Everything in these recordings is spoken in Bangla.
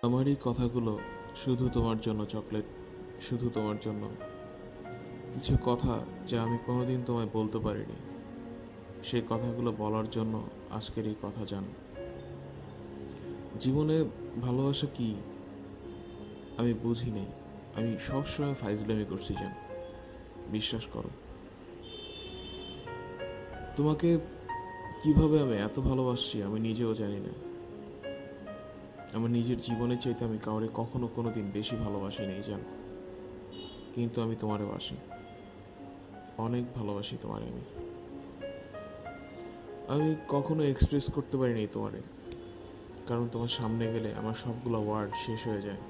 আমার এই কথাগুলো শুধু তোমার জন্য চকলেট, শুধু তোমার জন্য। কিছু কথা যা আমি কোনোদিন তোমায় বলতে পারিনি, সেই কথাগুলো বলার জন্য আজকের এই কথা জান। জীবনে ভালোবাসা কি আমি বুঝিনি, আমি সবসময় ফাইজলামি করছি জান, বিশ্বাস করো। তোমাকে কিভাবে আমি এত ভালোবাসছি আমি নিজেও জানি না। আমার নিজের জীবনের চাইতে আমি কাউরে কখনো কোনো দিন বেশি ভালোবাসি নেই জান, কিন্তু আমি তোমারে বাসি, অনেক ভালোবাসি তোমারে। আমি কখনো এক্সপ্রেস করতে পারিনি তোমারে, কারণ তোমার সামনে গেলে আমার সবগুলো ওয়ার্ড শেষ হয়ে যায়,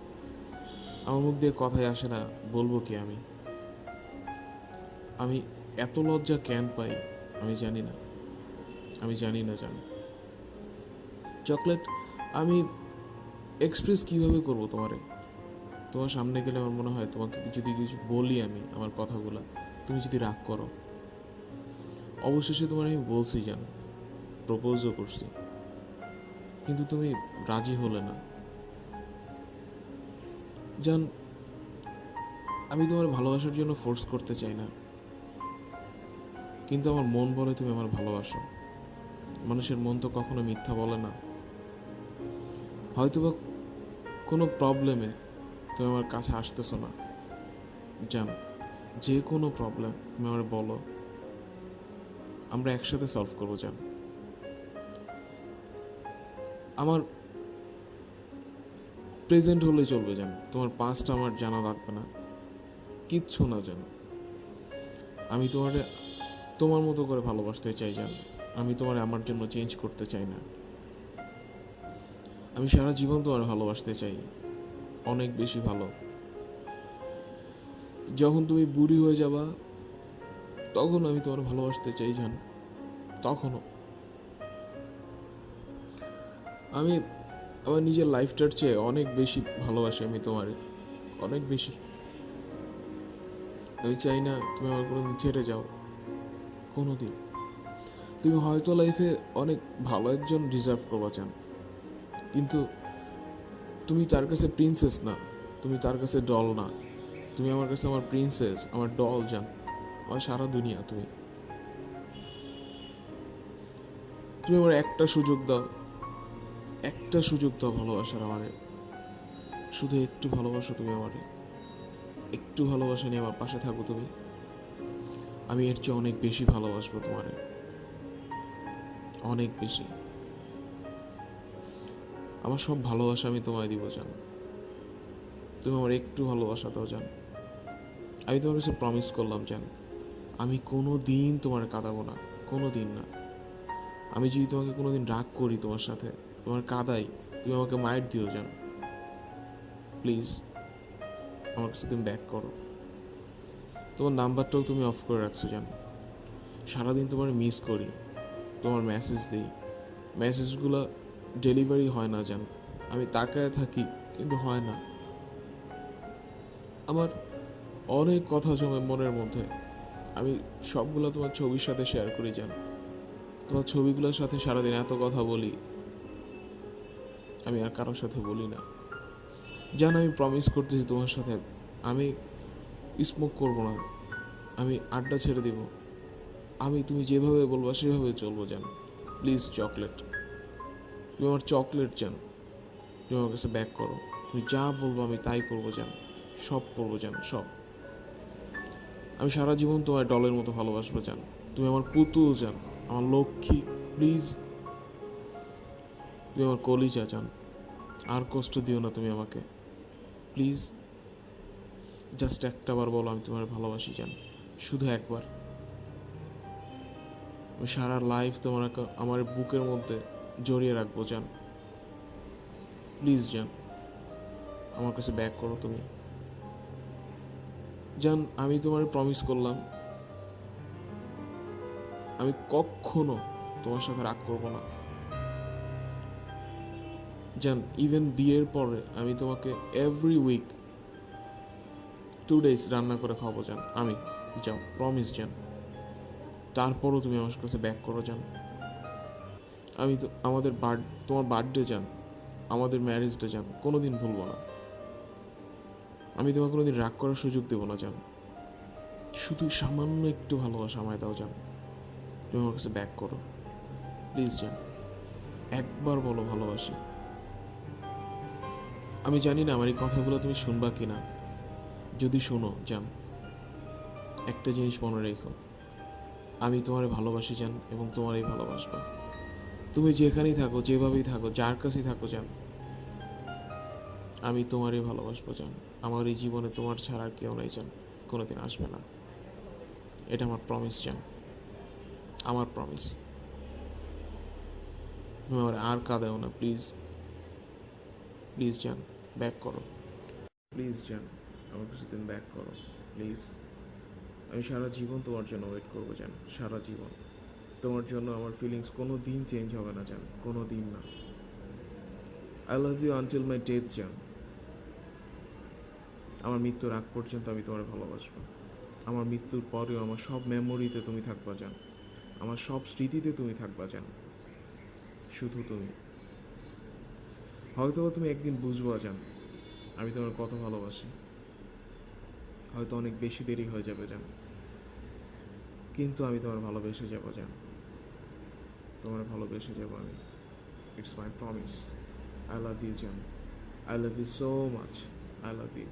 আমার মুখ দিয়ে কথাই আসে না, বলবো কি আমি এত লজ্জা কেন পাই আমি জানি না, আমি জানি না জান। চকলেট, আমি এক্সপ্রেস কিভাবে করব তোমারে? তোমার সামনে গেলে আমার মনে হয় তোমাকে যদি কিছু বলি আমি আমার কথাগুলা, তুমি যদি রাগ করো। অবশেষে তোমার আমি বলছি জান, প্রপোজও করছি, কিন্তু তুমি রাজি হলে না জান। আমি তোমার ভালোবাসার জন্য ফোর্স করতে চাই না, কিন্তু আমার মন বলে তুমি আমার ভালোবাসো। মানুষের মন তো কখনো মিথ্যা বলে না। হয়তোবা কোনো প্রবলেমে তুমি আমার কাছে আসতেছো না জান, যে কোনো প্রবলেম তুমি আমার বলো, আমরা একসাথে সলভ করবো জান। আমার প্রেজেন্ট হলে চলবে জান, তোমার পাস্টটা আমার জানা লাগবে না, কিচ্ছু না জান। আমি তোমারে তোমার মতো করে ভালোবাসতে চাই জান, আমি তোমার আমার জন্য চেঞ্জ করতে চাই না। আমি সারা জীবন তোমার ভালোবাসতে চাই, অনেক বেশি ভালো। যখন তুমি বুড়ি হয়ে যাবা তখন আমি তোমার ভালোবাসতে চাই জান, তখনও। আমি আমার নিজের লাইফটার চেয়ে অনেক বেশি ভালোবাসি আমি তোমারে, অনেক বেশি। আমি চাই না তুমি আমার কোনোদিন ছেড়ে যাও, কোনো দিন। তুমি হয়তো লাইফে অনেক ভালো একজন ডিজার্ভ করবা চান, কিন্তু তুমি তার কাছে প্রিন্সেস না, তুমি তার কাছে ডল না। তুমি আমার কাছে আমার প্রিন্সেস, আমার ডল জান, আমার সারা দুনিয়া তুমি। তুমি আমার একটা সুযোগ দাও, একটা সুযোগ দাও ভালোবাসার আমারে, শুধু একটু ভালোবাসো তুমি আমারে, একটু ভালোবাসা নিয়ে আমার পাশে থাকো তুমি। আমি এর চেয়ে অনেক বেশি ভালোবাসবো তোমারে, অনেক বেশি। আমার সব ভালোবাসা আমি তোমায় দিব জান, তুমি আমার একটু ভালোবাসা দাও জান। আমি তোমার কাছে প্রমিস করলাম জান, আমি কোনো দিন তোমার কাঁদাবো না, কোনো দিন না। আমি যদি তোমাকে কোনো দিন রাগ করি তোমার সাথে, তোমার কাঁদাই, তুমি আমাকে মাইট দিও জান, প্লিজ। আমার কাছে তুমি ব্যাক করো। তোমার নাম্বারটাও তুমি অফ করে রাখছো জান। সারাদিন তোমার মিস করি, তোমার মেসেজ দিই, মেসেজগুলো ডেলিভারি হয় না জান। আমি তাকায় থাকি কিন্তু হয় না। আমার অনেক কথা জমে মনের মধ্যে, আমি সবগুলো তোমার ছবির সাথে শেয়ার করি জান। তোমার ছবিগুলোর সাথে সারাদিন এত কথা বলি, আমি আর কারোর সাথে বলি না জান। আমি প্রমিস করতেছি তোমার সাথে, আমি স্মোক করবো না, আমি আড্ডা ছেড়ে দিব, আমি তুমি যেভাবে বলবা সেভাবে চলবো জান। প্লিজ চকলেট, তুমি আমার চকলেট জান, তুমি আমার কাছে ব্যাক করো। তুমি যা বলবো আমি তাই করবো জান, সব করবো জান, সব। আমি সারা জীবন তোমার ডলের মতো ভালোবাসবো জান। তুমি আমার পুতুল জান, আমার লক্ষ্মী। প্লিজ, তুমি আমার কলিজা জান, আর কষ্ট দিও না তুমি আমাকে, প্লিজ। জাস্ট একটা বার বলো আমি তোমার ভালোবাসি জান, শুধু একবার। আমি সারা লাইফ তোমার আমার বুকের মধ্যে জড়িয়ে রাখবো জান, প্লিজ জান। আমার কাছে ব্যাক করো তুমি জান। আমি তোমার প্রমিস করলাম, আমি কখনো তোমার সাথে রাগ করবো না জান। ইভেন বিয়ের পরে আমি তোমাকে এভরি উইক 2 days রান্না করে খাবো জান আমি, যাও প্রমিস জান। তারপরও তুমি আমার কাছে ব্যাক করো জান। আমি তো আমাদের তোমার বার্থডে জান, আমাদের ম্যারেজটা জান কোনোদিন ভুলবো না। আমি তোমাকে কোনোদিন রাগ করার সুযোগ দেবো না জান। শুধু সামান্য একটু ভালোবাসা আমায় দাও জান। তুমি আমার কাছে ব্যাক করো প্লিজ জান। একবার বলো ভালোবাসি। আমি জানি না আমার এই কথাগুলো তুমি শুনবা কি না। যদি শোনো জান, একটা জিনিস মনে রেখো, আমি তোমারে ভালোবাসি জান এবং তোমারই ভালোবাসবো। তুমি যেখানেই থাকো, যেভাবেই থাকো, যার কাছেই থাকো জান, আমি তোমারই ভালোবাসবো জান। আমার এই জীবনে তোমার ছাড়া আর কেউ নাই জান, কোনোদিন আসবে না। এটা আমার প্রমিস জান, আমার প্রমিস। তুমি আমার আর কাঁদাও না প্লিজ। প্লিজ জান, ব্যাক করো প্লিজ জান। আমার কাছে তুমি ব্যাক করো প্লিজ। আমি সারা জীবন তোমার জন্য ওয়েট করবো জান, সারা জীবন। তোমার জন্য আমার ফিলিংস কোনো দিন চেঞ্জ হবে না জান, কোনো দিন না। I love you until my death জান। আমার মৃত্যুর আগ পর্যন্ত আমি তোমার ভালোবাসবো। আমার মৃত্যুর পরেও আমার সব মেমোরিতে তুমি থাকবা জান, আমার সব স্মৃতিতে তুমি থাকবা জান, শুধু তুমি। হয়তো তুমি একদিন বুঝবা জান আমি তোমার কত ভালোবাসি। হয়তো অনেক বেশি দেরি হয়ে যাবে জান, কিন্তু আমি তোমার ভালোবেসে যাবো জান। তোমার ভালোবেসে যাবো আমি। It's my promise. I love you জান। I love you so much. I love you.